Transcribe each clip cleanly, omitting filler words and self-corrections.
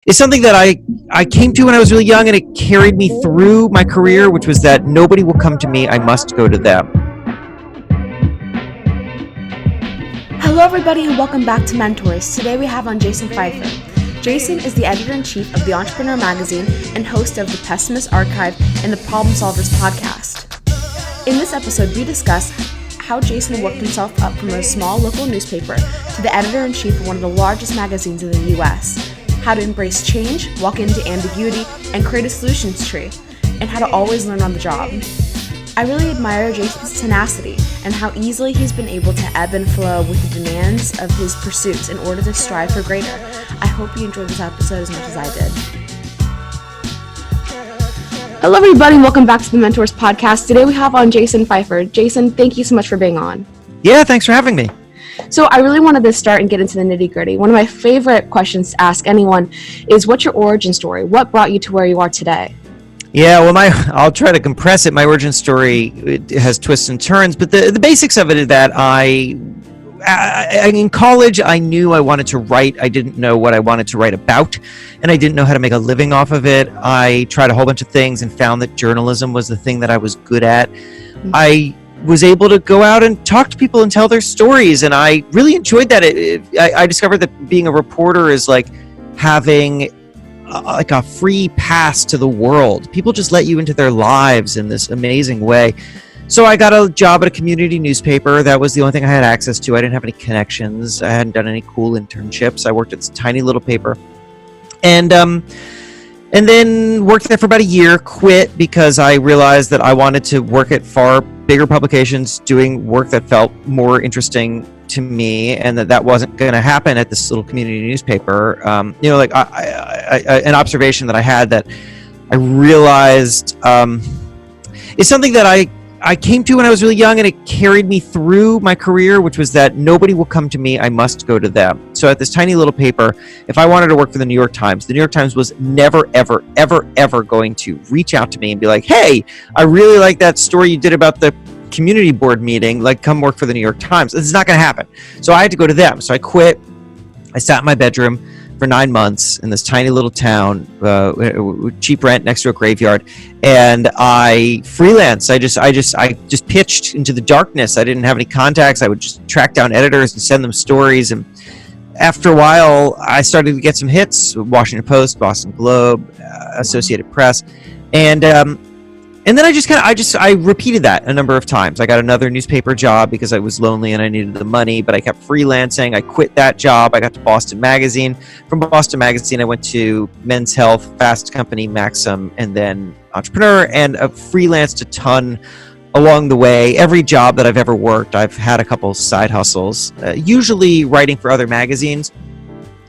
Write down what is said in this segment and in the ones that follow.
is something that I came to when I was really young, and it carried me through my career, which was that nobody will come to me, I must go to them. Hello everybody and welcome back to MentorZ. Today we have on Jason Feifer. Jason is the editor-in-chief of the Entrepreneur magazine and host of the Pessimists Archive and the Problem Solvers podcast. In this episode, we discuss how Jason worked himself up from a small local newspaper to the editor-in-chief of one of the largest magazines in the US, how to embrace change, walk into ambiguity, and create a solutions tree, and how to always learn on the job. I really admire Jason's tenacity and how easily he's been able to ebb and flow with the demands of his pursuits in order to strive for greater. I hope you enjoyed this episode as much as I did. Hello everybody, and welcome back to the MentorZ podcast. Today we have on Jason Feifer. Jason, thank you so much for being on. Yeah, thanks for having me. So I really wanted to start and get into the nitty-gritty. One of my favorite questions to ask anyone is, what's your origin story? What brought you to where you are today? Yeah, well, I'll try to compress it. My origin story, it has twists and turns, but the basics of it is that I in college, I knew I wanted to write. I didn't know what I wanted to write about, and I didn't know how to make a living off of it. I tried a whole bunch of things and found that journalism was the thing that I was good at. Mm-hmm. I was able to go out and talk to people and tell their stories, and I really enjoyed that. I discovered that being a reporter is like having like a free pass to the world. People just let you into their lives in this amazing way. So I got a job at a community newspaper. That was the only thing I had access to. I didn't have any connections. I hadn't done any cool internships. I worked at this tiny little paper, and then worked there for about a year, quit because I realized that I wanted to work at far bigger publications doing work that felt more interesting to me, and that wasn't going to happen at this little community newspaper. An observation that I had that I realized is something that I came to when I was really young, and it carried me through my career, which was that nobody will come to me, I must go to them. So at this tiny little paper, if I wanted to work for the New York Times was never, ever, ever, ever going to reach out to me and be like, hey, I really like that story you did about the community board meeting, like come work for the New York Times. This is not going to happen. So I had to go to them. So I quit. I sat in my bedroom for 9 months in this tiny little town, cheap rent next to a graveyard, and I freelanced. I just pitched into the darkness. I didn't have any contacts. I would just track down editors and send them stories. And after a while, I started to get some hits: Washington Post, Boston Globe, Associated Press, and then I repeated that a number of times. I got another newspaper job because I was lonely and I needed the money, but I kept freelancing. I quit that job. I got to Boston Magazine. From Boston Magazine, I went to Men's Health, Fast Company, Maxim, and then Entrepreneur, and I've freelanced a ton along the way. Every job that I've ever worked, I've had a couple side hustles, usually writing for other magazines,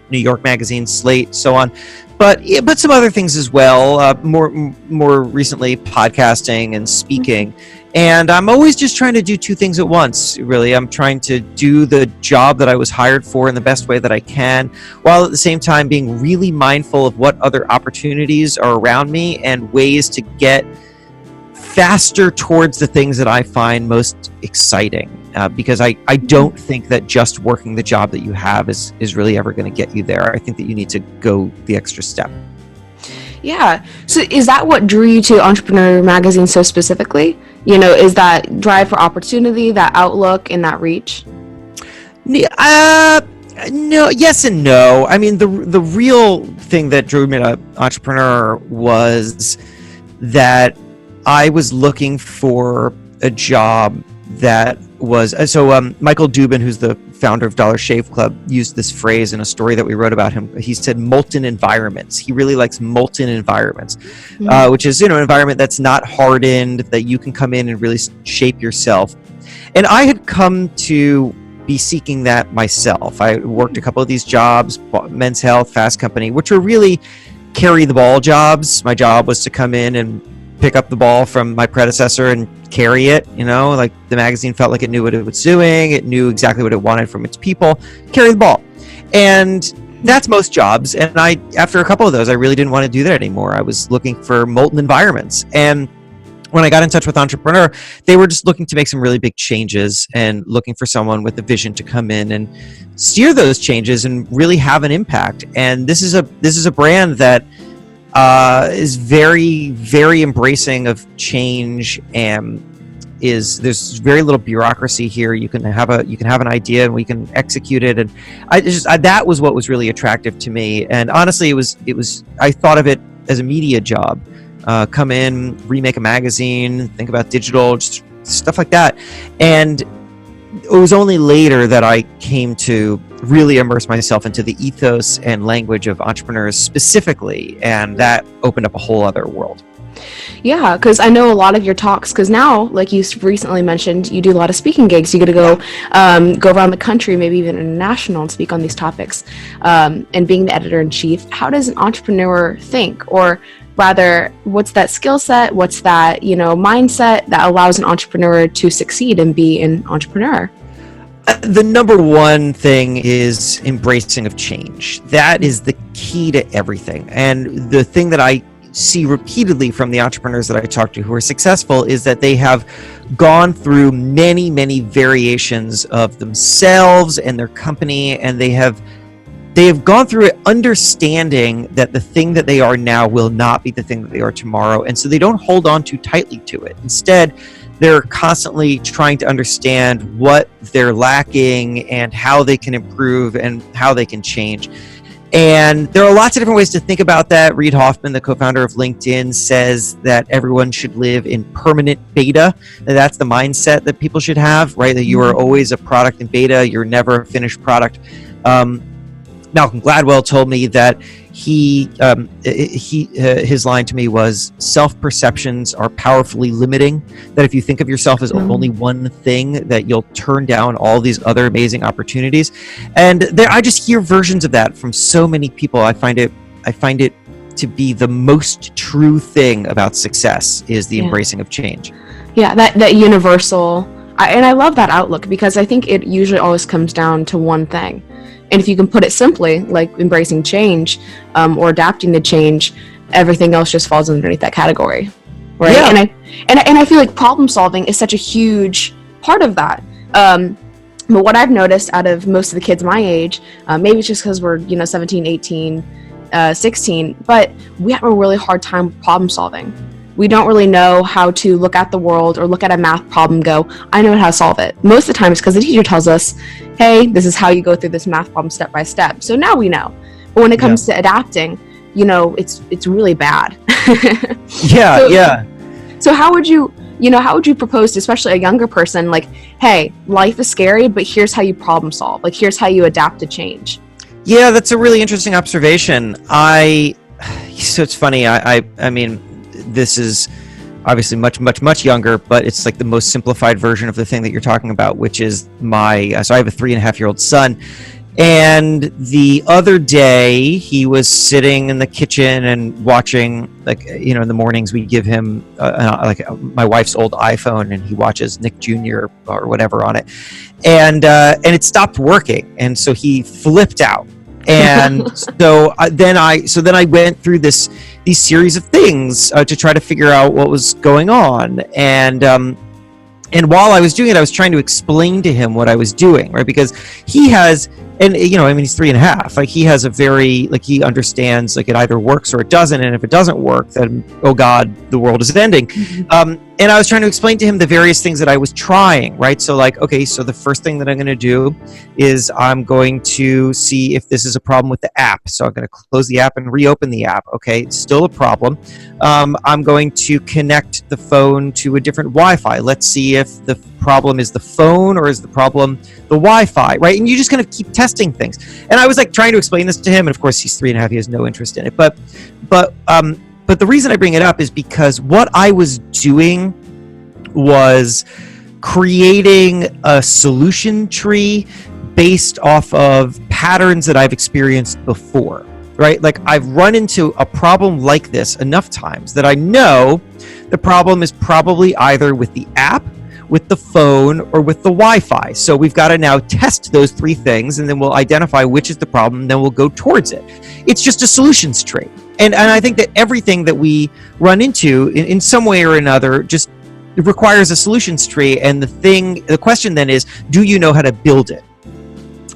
New York Magazine, Slate, so on. But some other things as well, more recently podcasting and speaking. And I'm always just trying to do two things at once, really. I'm trying to do the job that I was hired for in the best way that I can, while at the same time being really mindful of what other opportunities are around me and ways to get faster towards the things that I find most exciting. Because I don't think that just working the job that you have is really ever going to get you there. I think that you need to go the extra step. Yeah. So is that what drew you to Entrepreneur magazine so specifically? You know, is that drive for opportunity, that outlook, and that reach? No, yes and no. I mean, the real thing that drew me to Entrepreneur was that I was looking for a job that was Michael Dubin, who's the founder of Dollar Shave Club, used this phrase in a story that we wrote about him. He said molten environments. He really likes molten environments, which is, an environment that's not hardened, that you can come in and really shape yourself. And I had come to be seeking that myself. I worked a couple of these jobs, Men's Health, Fast Company, which were really carry the ball jobs. My job was to come in and pick up the ball from my predecessor and carry it, like the magazine felt like it knew what it was doing. It knew exactly what it wanted from its people. Carry the ball. And that's most jobs. And after a couple of those, I really didn't want to do that anymore. I was looking for molten environments. And when I got in touch with Entrepreneur, they were just looking to make some really big changes and looking for someone with a vision to come in and steer those changes and really have an impact. And this is a brand that is very, very embracing of change, and there's very little bureaucracy here. You can have an idea and we can execute it. And that was what was really attractive to me. And honestly, I thought of it as a media job. Come in, remake a magazine, think about digital, just stuff like that. And it was only later that I came to really immerse myself into the ethos and language of entrepreneurs specifically, and that opened up a whole other world. Yeah, because I know a lot of your talks, because now, like you recently mentioned, you do a lot of speaking gigs. You get to go around the country, maybe even international, and speak on these topics. And being the editor-in-chief, how does an entrepreneur think? Or rather, what's that skill set? What's that, mindset that allows an entrepreneur to succeed and be an entrepreneur? The number one thing is embracing of change. That is the key to everything. And the thing that I see repeatedly from the entrepreneurs that I talk to who are successful is that they have gone through many, many variations of themselves and their company, and they have gone through it understanding that the thing that they are now will not be the thing that they are tomorrow. And so they don't hold on too tightly to it. Instead, they're constantly trying to understand what they're lacking and how they can improve and how they can change. And there are lots of different ways to think about that. Reid Hoffman, the co-founder of LinkedIn, says that everyone should live in permanent beta. That's the mindset that people should have, right? That you are always a product in beta. You're never a finished product. Malcolm Gladwell told me that his line to me was, self-perceptions are powerfully limiting, that if you think of yourself as only one thing, that you'll turn down all these other amazing opportunities. And I just hear versions of that from so many people. I find it to be the most true thing about success is the embracing of change. Yeah, that universal. And I love that outlook, because I think it usually always comes down to one thing. And if you can put it simply, like embracing change or adapting to change, everything else just falls underneath that category, right? Yeah. And I feel like problem solving is such a huge part of that. But what I've noticed out of most of the kids my age, maybe it's just because we're 17, 18, 16, but we have a really hard time with problem solving. We don't really know how to look at the world or look at a math problem and go, I know how to solve it. Most of the time it's because the teacher tells us, hey, this is how you go through this math problem step by step. So now we know. But when it comes to adapting, it's really bad. So how would you propose to, especially a younger person, like, hey, life is scary, but here's how you problem solve. Like, here's how you adapt to change. Yeah, that's a really interesting observation. So it's funny. I mean, this is obviously much, much, much younger, but it's like the most simplified version of the thing that you're talking about, which is so I have a 3.5-year-old son. And the other day he was sitting in the kitchen and watching, in the mornings we give him my wife's old iPhone, and he watches Nick Jr. or whatever on it. And it stopped working. And so he flipped out. And then I went through these series of things to try to figure out what was going on. And while I was doing it, I was trying to explain to him what I was doing, right? Because he has, and he's 3.5. Like, he has a very, he understands, it either works or it doesn't. And if it doesn't work, then, oh God, the world is ending. Mm-hmm. And I was trying to explain to him the various things that I was trying, right? So okay, so the first thing that I'm going to do is I'm going to see if this is a problem with the app. So I'm going to close the app and reopen the app. Okay, it's still a problem. I'm going to connect the phone to a different Wi-Fi. Let's see if the problem is the phone or is the problem the Wi-Fi, right? And you just kind of keep testing things. And I was trying to explain this to him, and of course he's 3.5. He has no interest in it. But the reason I bring it up is because what I was doing was creating a solution tree based off of patterns that I've experienced before, right? I've run into a problem like this enough times that I know the problem is probably either with the app with the phone, or with the Wi-Fi. So we've got to now test those three things, and then we'll identify which is the problem, and then we'll go towards it. It's just a solutions tree. And I think that everything that we run into in some way or another just requires a solutions tree. And the question then is, do you know how to build it?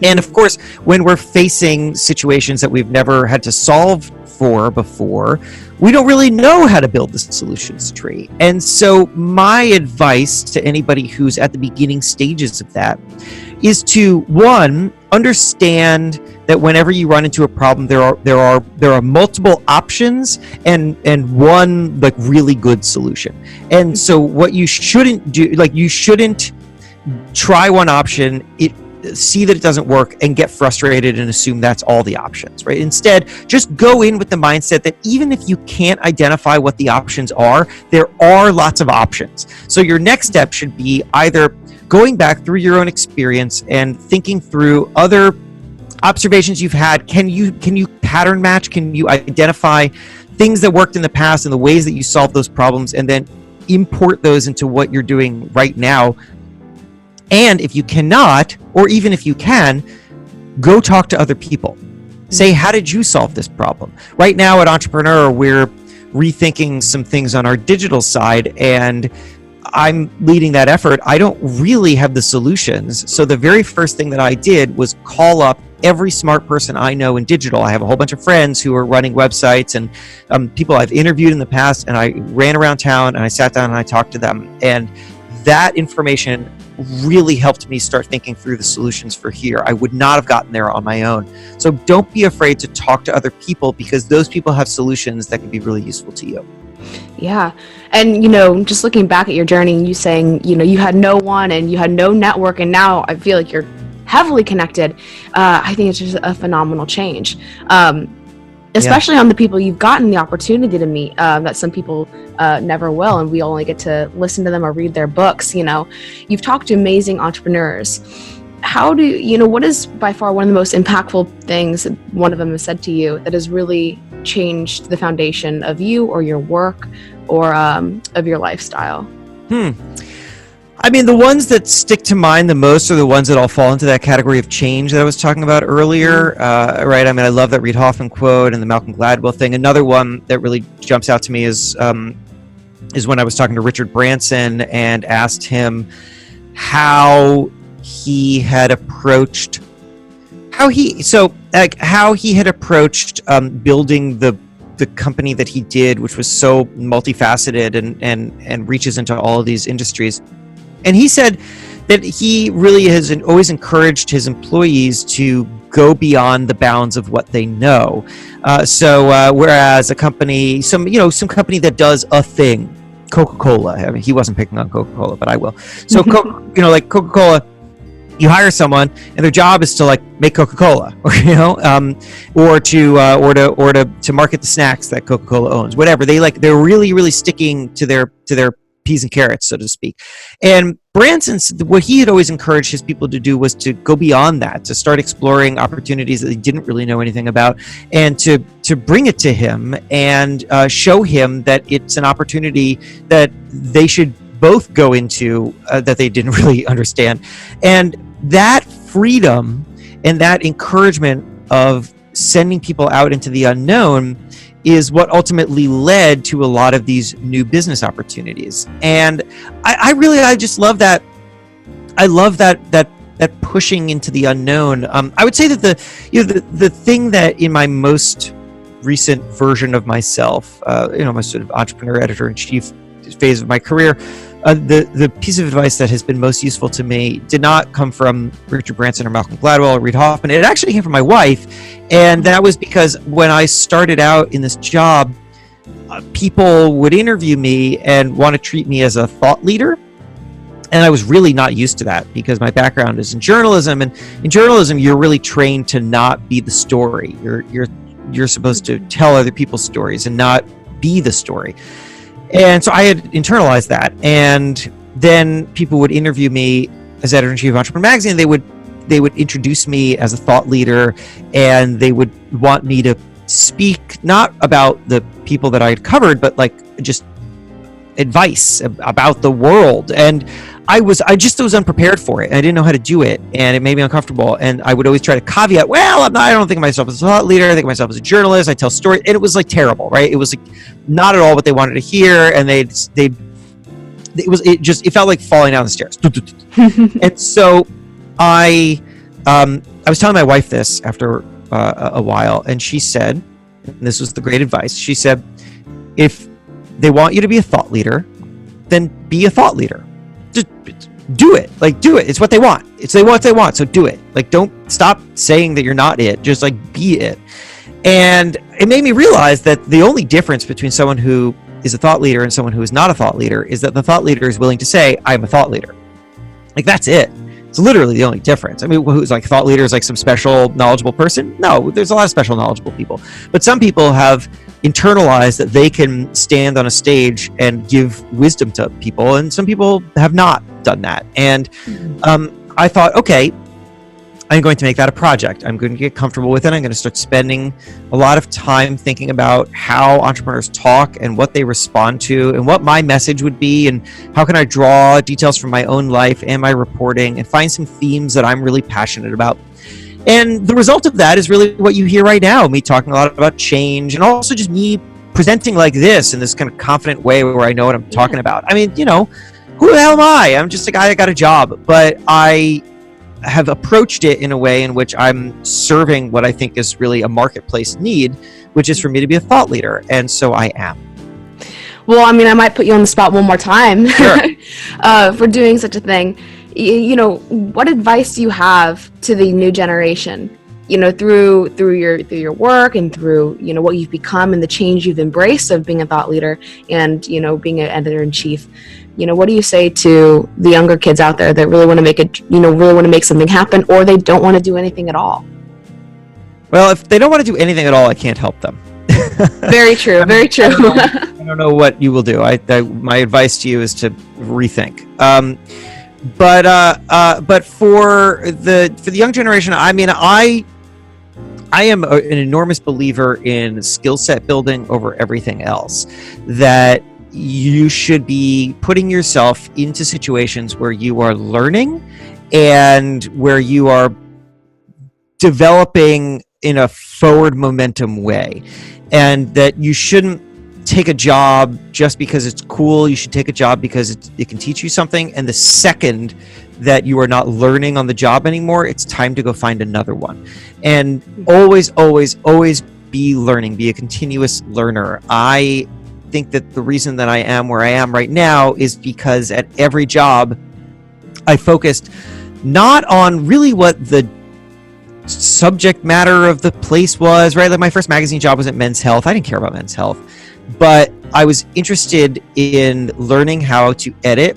And of course, when we're facing situations that we've never had to solve for before, we don't really know how to build the solutions tree. And so my advice to anybody who's at the beginning stages of that is to, one, understand that whenever you run into a problem, there are multiple options and one like really good solution. And so what you shouldn't do, you shouldn't try one option, see that it doesn't work, and get frustrated and assume that's all the options, right? Instead, just go in with the mindset that even if you can't identify what the options are, there are lots of options. So your next step should be either going back through your own experience and thinking through other observations you've had. Can you pattern match? Can you identify things that worked in the past and the ways that you solved those problems, and then import those into what you're doing right now? And if you cannot, or even if you can, go talk to other people. Say, how did you solve this problem? Right now at Entrepreneur, we're rethinking some things on our digital side, and I'm leading that effort. I don't really have the solutions. So the very first thing that I did was call up every smart person I know in digital. I have a whole bunch of friends who are running websites and people I've interviewed in the past, and I ran around town and I sat down and I talked to them. And that information really helped me start thinking through the solutions for here. I would not have gotten there on my own. So don't be afraid to talk to other people, because those people have solutions that can be really useful to you. Yeah. And, just looking back at your journey, you saying, you had no one and you had no network, and now I feel like you're heavily connected. I think it's just a phenomenal change. Especially on the people you've gotten the opportunity to meet, that some people never will, and we only get to listen to them or read their books. You've talked to amazing entrepreneurs. What is by far one of the most impactful things one of them has said to you that has really changed the foundation of you or your work or of your lifestyle? I mean, the ones that stick to mind the most are the ones that all fall into that category of change that I was talking about earlier, right? I mean, I love that Reid Hoffman quote and the Malcolm Gladwell thing. Another one that really jumps out to me is when I was talking to Richard Branson and asked him how he had approached building the company that he did, which was so multifaceted and reaches into all of these industries. And he said that he really has always encouraged his employees to go beyond the bounds of what they know. Whereas a company, some company that does a thing, Coca-Cola. I mean, he wasn't picking on Coca-Cola, but I will. So, like Coca-Cola, you hire someone and their job is to make Coca-Cola, or to market the snacks that Coca-Cola owns, whatever. They're really, really sticking to their peas and carrots, so to speak. And Branson, what he had always encouraged his people to do was to go beyond that, to start exploring opportunities that they didn't really know anything about, and to bring it to him and show him that it's an opportunity that they should both go into that they didn't really understand. And that freedom and that encouragement of sending people out into the unknown is what ultimately led to a lot of these new business opportunities. And I just love that. I love that pushing into the unknown. I would say that the thing that in my most recent version of myself, my sort of entrepreneur, editor-in-chief phase of my career, the piece of advice that has been most useful to me did not come from Richard Branson or Malcolm Gladwell or Reid Hoffman. It actually came from my wife. And that was because when I started out in this job, people would interview me and want to treat me as a thought leader. And I was really not used to that because my background is in journalism. And in journalism, you're really trained to not be the story. You're supposed to tell other people's stories and not be the story. And so I had internalized that. And then people would interview me as editor-in-chief of Entrepreneur Magazine. They would introduce me as a thought leader, and they would want me to speak not about the people that I had covered, but just advice about the world, and I just was unprepared for it. I didn't know how to do it, and it made me uncomfortable. And I would always try to caveat, well, I don't think of myself as a thought leader. I think of myself as a journalist. I tell stories, and it was like terrible, right? It was like not at all what they wanted to hear, and it felt like falling down the stairs. And so I was telling my wife this after a while, and she said, and this was the great advice. She said, if they want you to be a thought leader, then be a thought leader. Just do it. Like, do it. It's what they want. It's what they want. So do it. Like, don't stop saying that you're not it. Just like be it. And it made me realize that the only difference between someone who is a thought leader and someone who is not a thought leader is that the thought leader is willing to say, I'm a thought leader. Like, that's it. It's literally the only difference. I mean, who's like thought leader is like some special knowledgeable person? No, there's a lot of special knowledgeable people. But some people have internalized that they can stand on a stage and give wisdom to people, and some people have not done that. And I thought, okay, I'm going to make that a project. I'm going to get comfortable with it. I'm going to start spending a lot of time thinking about how entrepreneurs talk and what they respond to and what my message would be, and how can I draw details from my own life and my reporting and find some themes that I'm really passionate about. And the result of that is really what you hear right now, me talking a lot about change, and also just me presenting like this in this kind of confident way where I know what I'm talking about. I mean, who the hell am I? I'm just a guy that got a job, but I have approached it in a way in which I'm serving what I think is really a marketplace need, which is for me to be a thought leader. And so I am. Well, I mean, I might put you on the spot one more time Sure. for doing such a thing. What advice do you have to the new generation, through your work and through, what you've become and the change you've embraced of being a thought leader and, being an editor-in-chief? What do you say to the younger kids out there that really want to make something happen, or they don't want to do anything at all? Well, if they don't want to do anything at all, I can't help them. Very true. Very true. I don't know what you will do. My advice to you is to rethink. But for the young generation, I mean, I am an enormous believer in skill set building over everything else. That you should be putting yourself into situations where you are learning and where you are developing in a forward momentum way, and that you shouldn't take a job just because it's cool. You should take a job because it can teach you something, and the second that you are not learning on the job anymore, it's time to go find another one. And always be learning, be a continuous learner. I think that the reason that I am where I am right now is because at every job I focused not on really what the subject matter of the place was, right? Like my first magazine job was at Men's Health. I didn't care about Men's Health, but I was interested in learning how to edit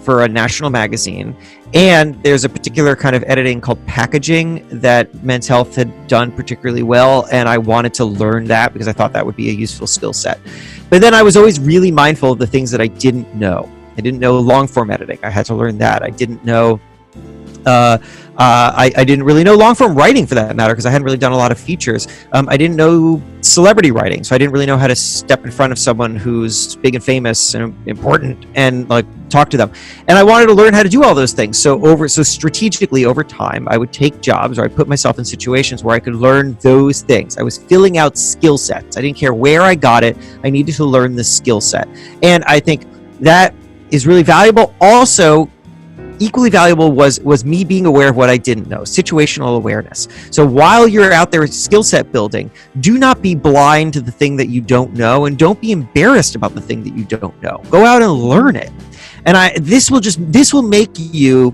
for a national magazine. And there's a particular kind of editing called packaging that Men's Health had done particularly well, and I wanted to learn that because I thought that would be a useful skill set. But then I was always really mindful of the things that I didn't know. I didn't know long form editing. I had to learn that. I didn't know I didn't really know long form writing for that matter, because I hadn't really done a lot of features. I didn't know celebrity writing, so I didn't really know how to step in front of someone who's big and famous and important and like talk to them. And I wanted to learn how to do all those things. So strategically over time, I would take jobs, or I put myself in situations where I could learn those things. I was filling out skill sets. I didn't care where I got it. I needed to learn the skill set. And I think that is really valuable. Also, equally valuable was me being aware of what I didn't know, situational awareness. So while you're out there skill set building, do not be blind to the thing that you don't know, and don't be embarrassed about the thing that you don't know. Go out and learn it. And this will make you,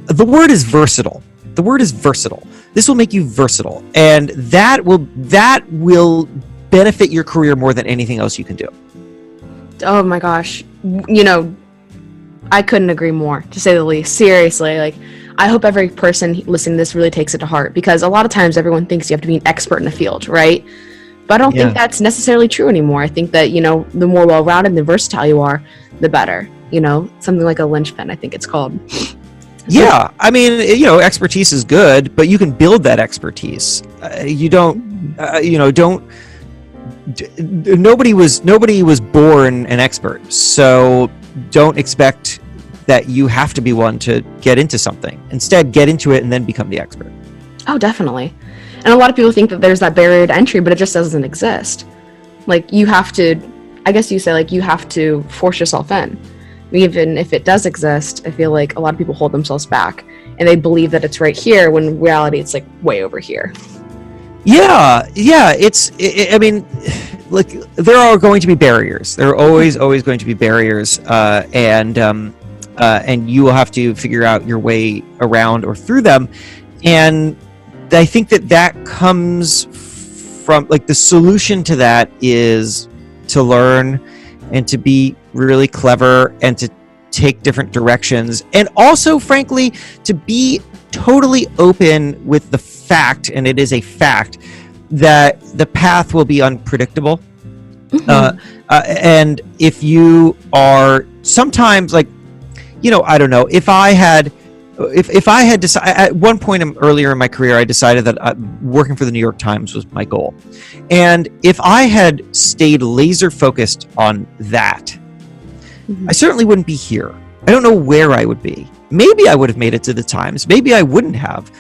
the word is versatile. The word is versatile. This will make you versatile, and that will benefit your career more than anything else you can do. Oh my gosh. I couldn't agree more, to say the least. Seriously, I hope every person listening to this really takes it to heart, because a lot of times everyone thinks you have to be an expert in the field, right? But I don't think that's necessarily true anymore. I think that, the more well-rounded and the versatile you are, the better. Something like a linchpin, I think it's called. Yeah, I mean, expertise is good, but you can build that expertise. Don't nobody was born an expert. So don't expect that you have to be one to get into something. Instead, get into it and then become the expert. Oh, definitely. And a lot of people think that there's that barrier to entry, but it just doesn't exist. Like, you have to, I guess you say, like, you have to force yourself in. Even if it does exist, I feel like a lot of people hold themselves back and they believe that it's right here when in reality it's like way over here. Yeah. I mean, like, there are going to be barriers. There are always going to be barriers, and you will have to figure out your way around or through them. And I think that comes from, like, the solution to that is to learn and to be really clever and to take different directions, and also, frankly, to be totally open with the fact, and it is a fact, that the path will be unpredictable. And if you are sometimes, like, I don't know, if I had decided at one point earlier in my career, I decided that working for the New York Times was my goal. And if I had stayed laser focused on that, I certainly wouldn't be here. I don't know where I would be. Maybe I would have made it to the Times. Maybe I wouldn't have.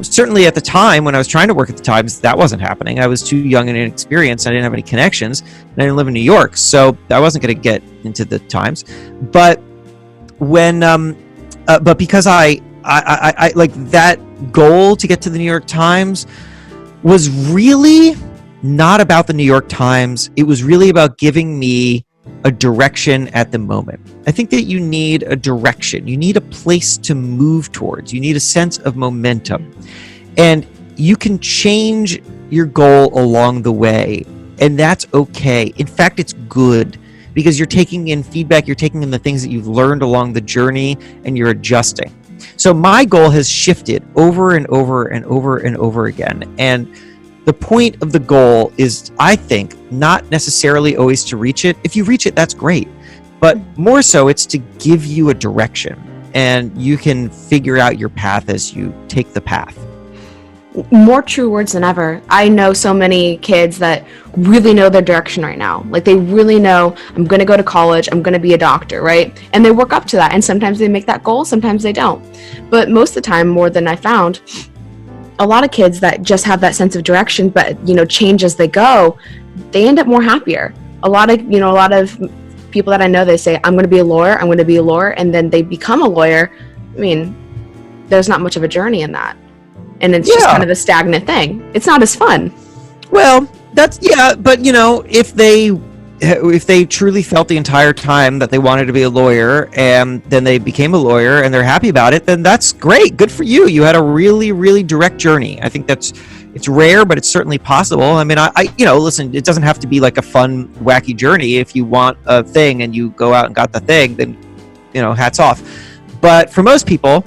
Certainly at the time when I was trying to work at the Times, that wasn't happening. I was too young and inexperienced. I didn't have any connections. And I didn't live in New York, so I wasn't going to get into the Times. But when, but because I like, that goal to get to the New York Times was really not about the New York Times. It was really about giving me a direction at the moment. I think that you need a direction. You need a place to move towards. You need a sense of momentum. And you can change your goal along the way, and that's okay. In fact, it's good, because you're taking in feedback, you're taking in the things that you've learned along the journey, and you're adjusting. So my goal has shifted over and over and over and over again. And the point of the goal is, I think, not necessarily always to reach it. If you reach it, that's great. But more so, it's to give you a direction, and you can figure out your path as you take the path. More true words than ever. I know so many kids that really know their direction right now. Like, they really know, I'm going to go to college, I'm going to be a doctor, right? And they work up to that. And sometimes they make that goal, sometimes they don't. But most of the time, more than I found, a lot of kids that just have that sense of direction, but, change as they go, they end up more happier. A lot of people that I know, they say, I'm going to be a lawyer, I'm going to be a lawyer. And then they become a lawyer. I mean, there's not much of a journey in that. And it's just kind of a stagnant thing. It's not as fun. Well, but if they truly felt the entire time that they wanted to be a lawyer, and then they became a lawyer and they're happy about it, then that's great. Good for you. You had a really, really direct journey. I think it's rare, but it's certainly possible. I mean, listen, it doesn't have to be like a fun, wacky journey. If you want a thing and you go out and got the thing, then, hats off. But for most people,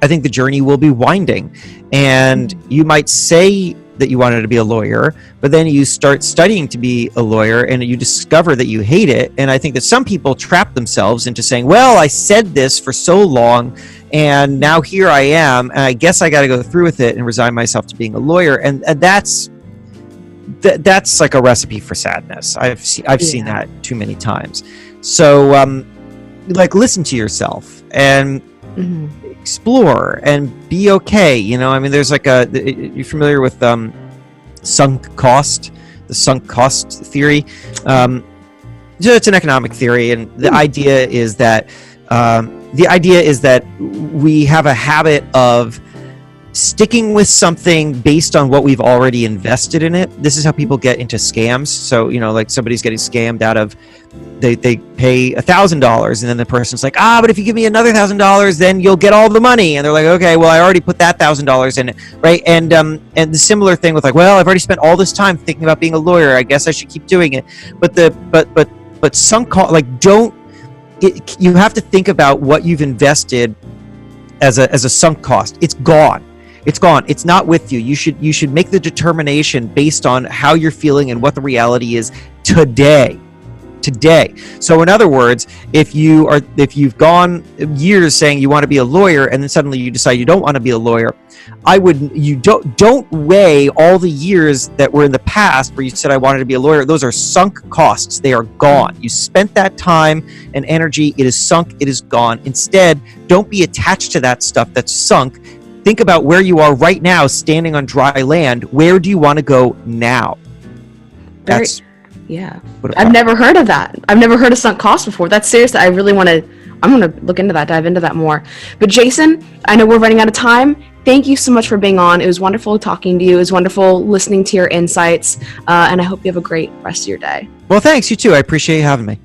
I think the journey will be winding, and you might say that you wanted to be a lawyer, but then you start studying to be a lawyer and you discover that you hate it. And I think that some people trap themselves into saying, well, I said this for so long and now here I am, and I guess I got to go through with it and resign myself to being a lawyer. And that's like a recipe for sadness. I've seen that too many times. So listen to yourself and explore and be okay. I mean, there's like you're familiar with the sunk cost theory. It's an economic theory, and the idea is that we have a habit of sticking with something based on what we've already invested in it. This is how people get into scams. So, like, somebody's getting scammed out of, they pay $1,000, and then the person's like, but if you give me another $1,000, then you'll get all the money. And they're like, okay, well, I already put that $1,000 in it, right? And the similar thing with, like, well, I've already spent all this time thinking about being a lawyer, I guess I should keep doing it. But sunk cost, like, you have to think about what you've invested as a sunk cost. It's gone. It's not with you. You should make the determination based on how you're feeling and what the reality is today. today. So in other words, if you've gone years saying you want to be a lawyer and then suddenly you decide you don't want to be a lawyer, don't weigh all the years that were in the past where you said I wanted to be a lawyer. Those are sunk costs. They are gone. You spent that time and energy. It is sunk. It is gone. Instead, don't be attached to that stuff that's sunk. Think about where you are right now, standing on dry land. Where do you want to go now? I've never heard of that. I've never heard of sunk costs before. That's seriously, I'm going to look into that, dive into that more. But Jason, I know we're running out of time. Thank you so much for being on. It was wonderful talking to you. It was wonderful listening to your insights. And I hope you have a great rest of your day. Well, thanks. You too. I appreciate you having me.